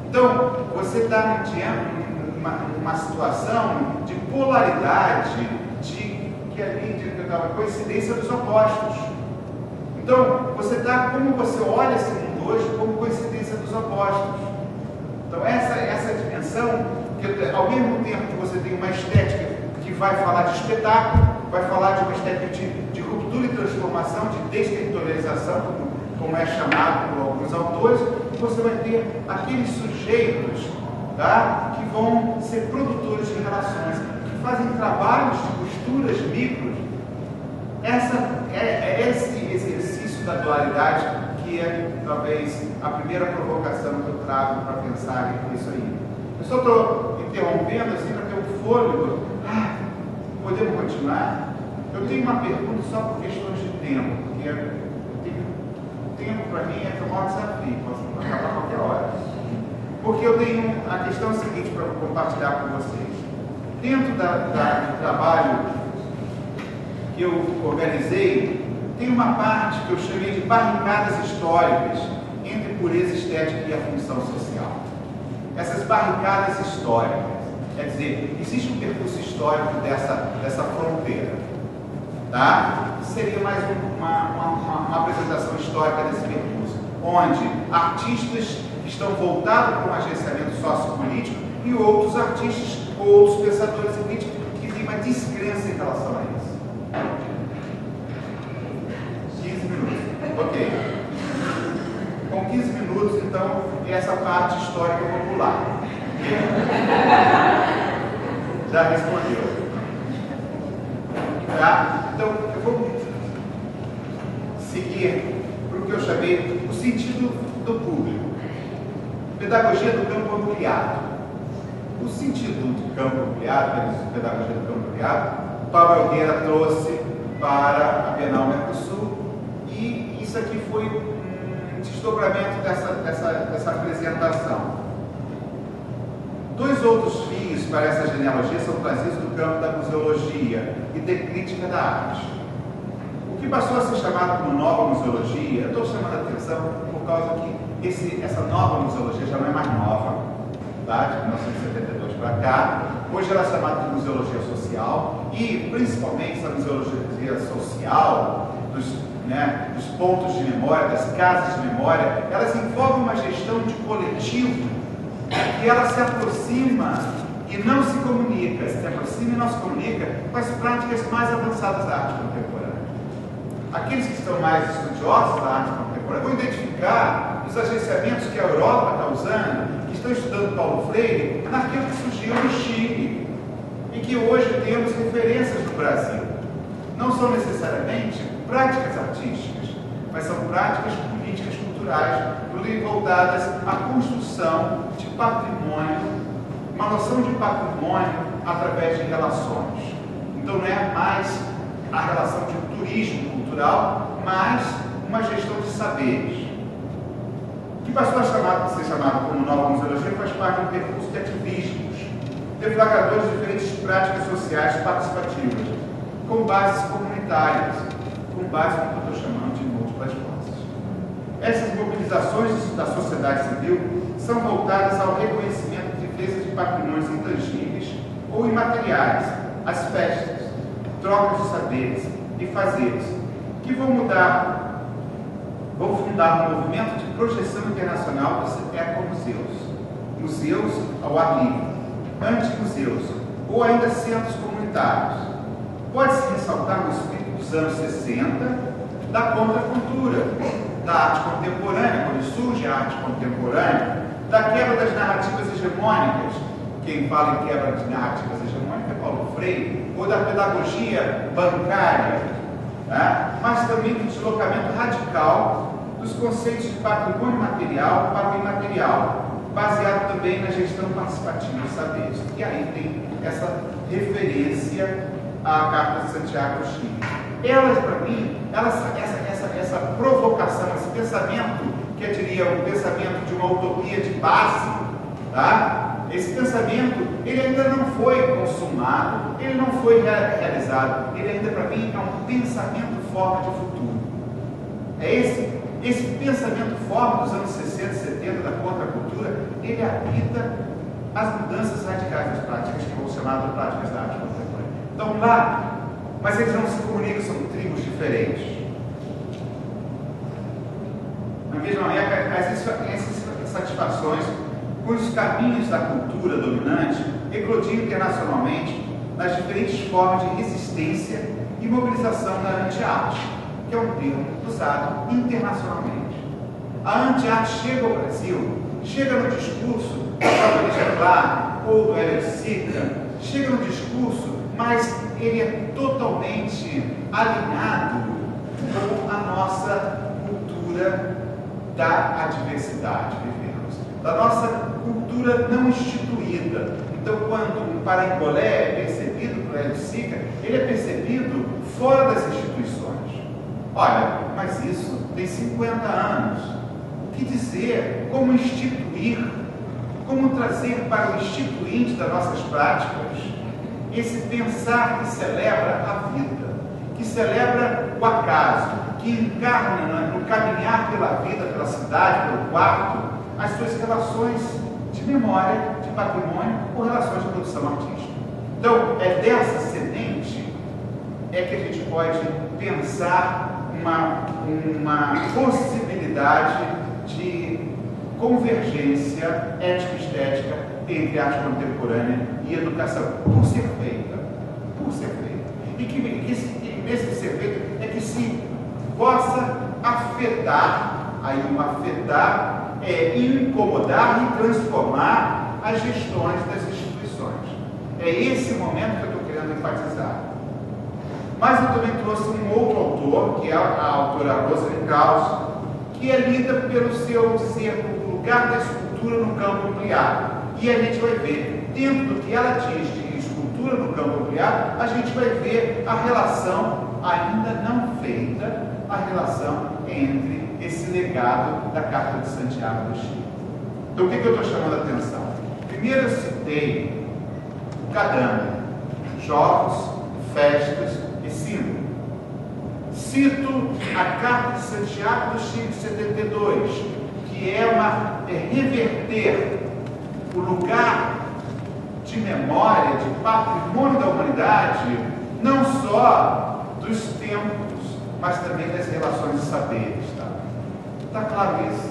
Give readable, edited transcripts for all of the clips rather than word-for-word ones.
Então, você está numa situação de polaridade, de coincidência dos opostos. Então, você está, como você olha esse mundo hoje, como coincidência dos opostos. Então, essa dimensão, que ao mesmo tempo que você tem uma estética que vai falar de espetáculo, vai falar de uma estética de ruptura e transformação, de desterritorialização, como é chamado por alguns autores, você vai ter aqueles sujeitos, tá, que vão ser produtores de relações, que fazem trabalhos de costuras micros. Esse exercício da dualidade que é, talvez, a primeira provocação que eu trago para pensar nisso aí. Eu só estou interrompendo assim para ter um fôlego. Podemos continuar? Eu tenho uma pergunta só por questões de tempo, porque o tempo para mim é o maior desafio, posso acabar a qualquer hora. Porque eu tenho a questão seguinte para compartilhar com vocês. Dentro do trabalho que eu organizei, tem uma parte que eu chamei de barricadas históricas entre pureza estética e a função social. Essas barricadas históricas, quer dizer, existe um percurso histórico dessa fronteira, tá? Seria mais uma apresentação histórica desse percurso, onde artistas estão voltados para um agenciamento sociopolítico e outros artistas ou outros pensadores e críticos que têm uma descrença em relação a isso. 15 minutos. Ok. Com 15 minutos, então, essa parte histórica popular. Já respondeu. Tá? Então, eu vou seguir para o que eu chamei o sentido do público. Pedagogia do campo ampliado. O sentido do campo ampliado, pedagogia do campo ampliado, Paulo Nogueira trouxe para a Bienal Mercosul, e isso aqui foi um desdobramento dessa apresentação. Dois outros fios para essa genealogia são trazidos do campo da museologia e de crítica da arte. O que passou a ser chamado como nova museologia, eu estou chamando a atenção por causa que essa nova museologia já não é mais nova, tá? De 1972 para cá. Hoje ela é chamada de museologia social e, principalmente, essa museologia social dos pontos de memória, das casas de memória, elas envolvem uma gestão de coletivo que ela se aproxima e não se comunica, se aproxima e não se comunica com as práticas mais avançadas da arte contemporânea. Aqueles que estão mais estudiosos da arte contemporânea vão identificar os agenciamentos que a Europa está usando, que estão estudando Paulo Freire, naquilo que surgiu no Chile e que hoje temos referências no Brasil. Não são necessariamente práticas artísticas, mas são práticas políticas culturais voltadas à construção de patrimônio, uma noção de patrimônio através de relações. Então não é mais a relação de um turismo cultural, mas uma gestão de saberes. O que passou a ser chamado como nova museologia faz parte de um percurso de ativismos, deflagradores de diferentes práticas sociais participativas, com bases comunitárias, com base no que eu estou chamando de múltiplas vozes. Essas mobilizações da sociedade civil são voltadas ao reconhecimento de defesa de patrimônios intangíveis ou imateriais, as festas, trocas de saberes e fazeres, que vão fundar um movimento de projeção internacional dos ecomuseus, museus ao ar livre, antimuseus ou ainda centros comunitários. Pode-se ressaltar o espírito dos anos 60 da contracultura, da arte contemporânea, quando surge a arte contemporânea, da quebra das narrativas hegemônicas. Quem fala em quebra de narrativas hegemônicas é Paulo Freire, ou da pedagogia bancária, né? Mas também do deslocamento radical dos conceitos de patrimônio material para o imaterial, baseado também na gestão participativa de saberes. E aí tem essa referência à Carta de Santiago do Chile. Elas, para mim, essa provocação, esse pensamento, que eu diria um pensamento de uma utopia de base, tá? Esse pensamento, ele ainda não foi consumado, ele não foi realizado, ele ainda, para mim, é um pensamento forma de futuro. É esse esse pensamento forte dos anos 60 e 70 da contracultura, ele habita as mudanças radicais das práticas que vão chamar de práticas da arte contemporânea. Então lá, mas eles não se comunicam, são tribos diferentes. Na mesma época, essas satisfações cujos caminhos da cultura dominante eclodiam internacionalmente nas diferentes formas de resistência e mobilização da anti-arte, que é um termo usado internacionalmente. A anti-arte chega ao Brasil, chega no discurso do próprio Lígia Clark ou do Hélio Sica, chega no discurso, mas ele é totalmente alinhado com a nossa cultura da adversidade, vivemos, da nossa cultura não instituída. Então, quando um parangolé é percebido por Hélio Sica, ele é percebido fora das instituições. Olha, mas isso tem 50 anos. O que dizer? Como instituir? Como trazer para o instituinte das nossas práticas esse pensar que celebra a vida, que celebra o acaso, que encarna no caminhar pela vida, pela cidade, pelo quarto, as suas relações de memória, de patrimônio ou relações de produção artística. Então, é dessa semente é que a gente pode pensar uma possibilidade de convergência ético-estética entre arte contemporânea e educação, por ser feita. E que nesse ser feito é que se possa afetar, incomodar e transformar as gestões das instituições. É esse momento que eu estou querendo enfatizar. Mas eu também trouxe um outro autor, que é a autora Rosalind Krauss, que é lida pelo seu dizer o lugar da escultura no campo ampliado. E a gente vai ver, dentro do que ela diz de escultura no campo ampliado, a gente vai ver a relação ainda não feita, a relação entre esse legado da Carta de Santiago do Chile. Então, o que eu estou chamando a atenção? Primeiro eu citei o Cadame, jogos, festas e símbolo. Cito a Carta de Santiago do Chile de 72, que é reverter o lugar de memória, de patrimônio da humanidade, não só dos tempos, mas também das relações de saberes. Está claro isso?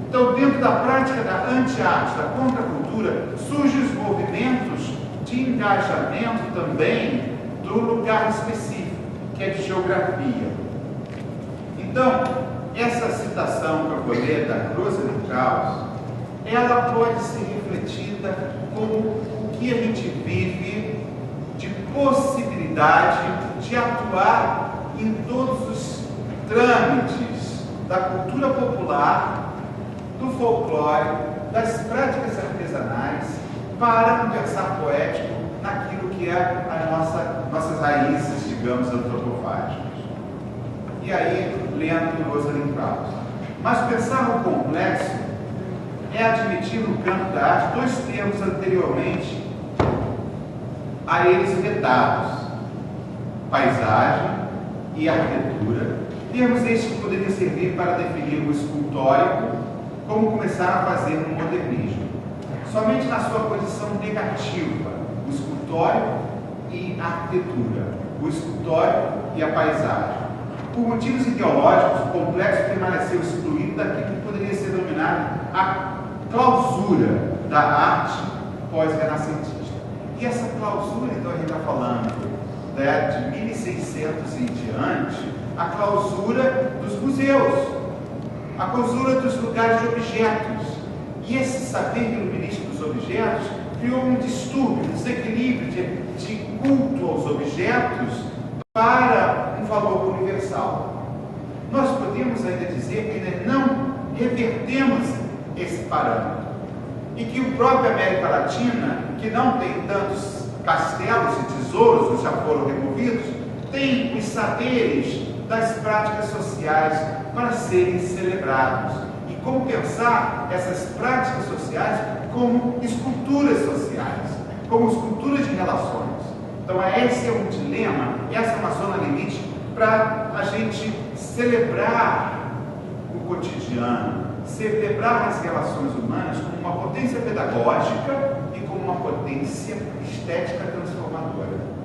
Então, dentro da prática da anti-arte, da contracultura, surgem os movimentos de engajamento também do lugar específico, que é de geografia. Então, essa citação que eu vou ler da Rosalind Krauss, ela pode ser refletida como o que a gente vive de possibilidade de atuar em todos os trâmites da cultura popular, do folclore, das práticas artesanais, para um pensar poético naquilo que é nossas raízes, digamos, antropofágicas. E aí, lendo Rosalind Krauss. Mas pensar o complexo é admitir no campo da arte dois termos anteriormente a eles vetados: paisagem e arquitetura. Termos estes que poderiam servir para definir o escultórico, como começaram a fazer no modernismo, somente na sua posição negativa, o escultórico e a arquitetura, o escultórico e a paisagem. Por motivos ideológicos, o complexo permaneceu excluído daquilo que poderia ser denominado a clausura da arte pós-renascentista. E essa clausura, então, a gente está falando de 1600 em diante, a clausura dos museus, a clausura dos lugares de objetos. E esse saber iluminístico dos objetos criou um distúrbio, um desequilíbrio de culto aos objetos para um valor universal. Nós podemos ainda dizer que ainda não revertemos esse parâmetro. E que o próprio América Latina, que não tem tantos castelos e tesouros que já foram removidos, tem os saberes das práticas sociais para serem celebrados. E como pensar essas práticas sociais como esculturas sociais, como esculturas de relações. Então esse é um dilema, essa é uma zona limite para a gente celebrar o cotidiano, celebrar as relações humanas como uma potência pedagógica e como uma potência estética transformadora.